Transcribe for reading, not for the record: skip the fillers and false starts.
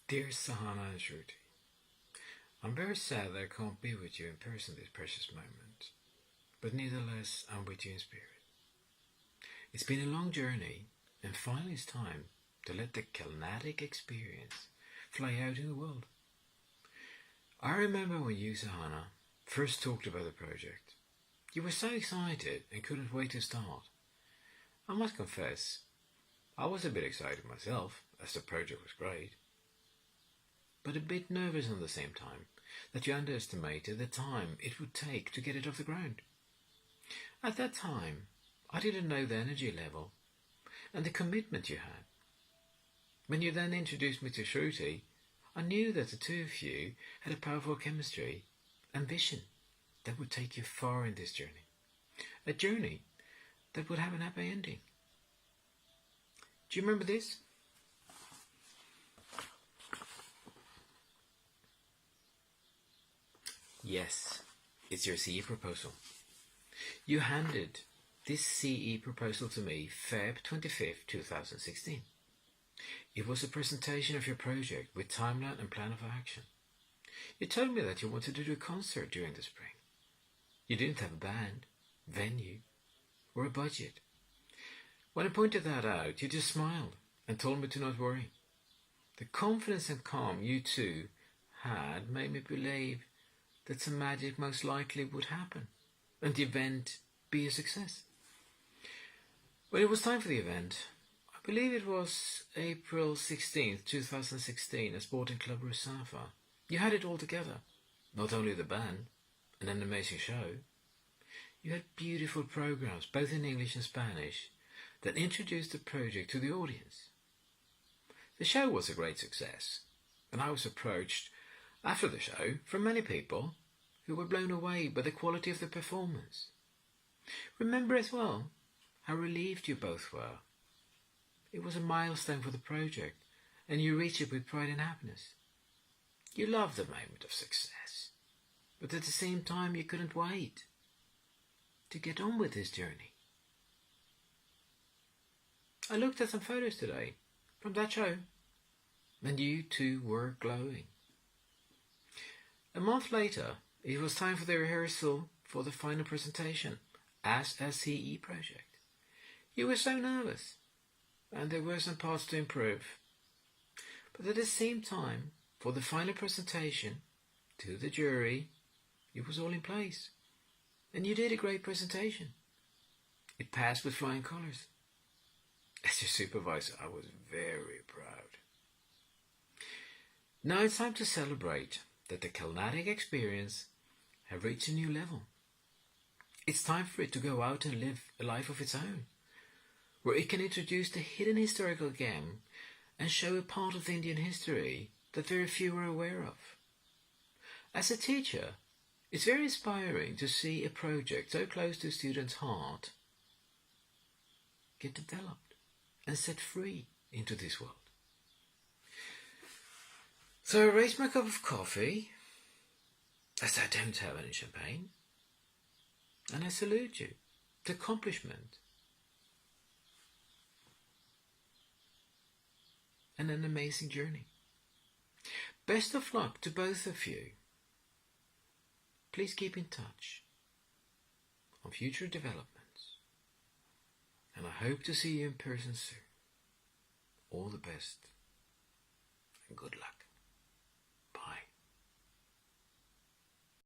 Dear Sahana and Shruti, I'm very sad that I can't be with you in person this precious moment, but nevertheless I'm with you in spirit. It's been a long journey, and finally it's time to let the kinetic experience fly out in the world. I remember when you, Sahana, first talked about the project. You were so excited and couldn't wait to start. I must confess, I was a bit excited myself, as the project was great, but a bit nervous at the same time that you underestimated the time it would take to get it off the ground. At that time, I didn't know the energy level and the commitment you had. When you then introduced me to Shruti, I knew that the two of you had a powerful chemistry and vision that would take you far in this journey. A journey that would have an happy ending. Do you remember this? Yes, it's your CE proposal. You handed this CE proposal to me Feb 25th, 2016. It was a presentation of your project with timeline and plan of action. You told me that you wanted to do a concert during the spring. You didn't have a band, venue, or a budget. When I pointed that out, you just smiled and told me to not worry. The confidence and calm you two had made me believe that some magic most likely would happen and the event be a success. When it was time for the event, I believe it was April 16th, 2016 at Sporting Club Rusafa, you had it all together. Not only the band and an amazing show, you had beautiful programs, both in English and Spanish, that introduced the project to the audience. The show was a great success, and I was approached after the show from many people who were blown away by the quality of the performance. Remember as well how relieved you both were. It was a milestone for the project, and you reached it with pride and happiness. You loved the moment of success, but at the same time you couldn't wait to get on with this journey. I looked at some photos today from that show, and you two were glowing. A month later, it was time for the rehearsal for the final presentation as a CE project. You were so nervous, and there were some parts to improve. But at the same time, for the final presentation to the jury, it was all in place. And you did a great presentation. It passed with flying colours. As your supervisor, I was very proud. Now it's time to celebrate that the kinetic experience have reached a new level. It's time for it to go out and live a life of its own, where it can introduce the hidden historical game and show a part of the Indian history that very few are aware of. As a teacher, it's very inspiring to see a project so close to a student's heart get developed and set free into this world. So I raise my cup of coffee, as I don't have any champagne, and I salute you. The accomplishment and an amazing journey. Best of luck to both of you. Please keep in touch on future developments, and I hope to see you in person soon. All the best and good luck.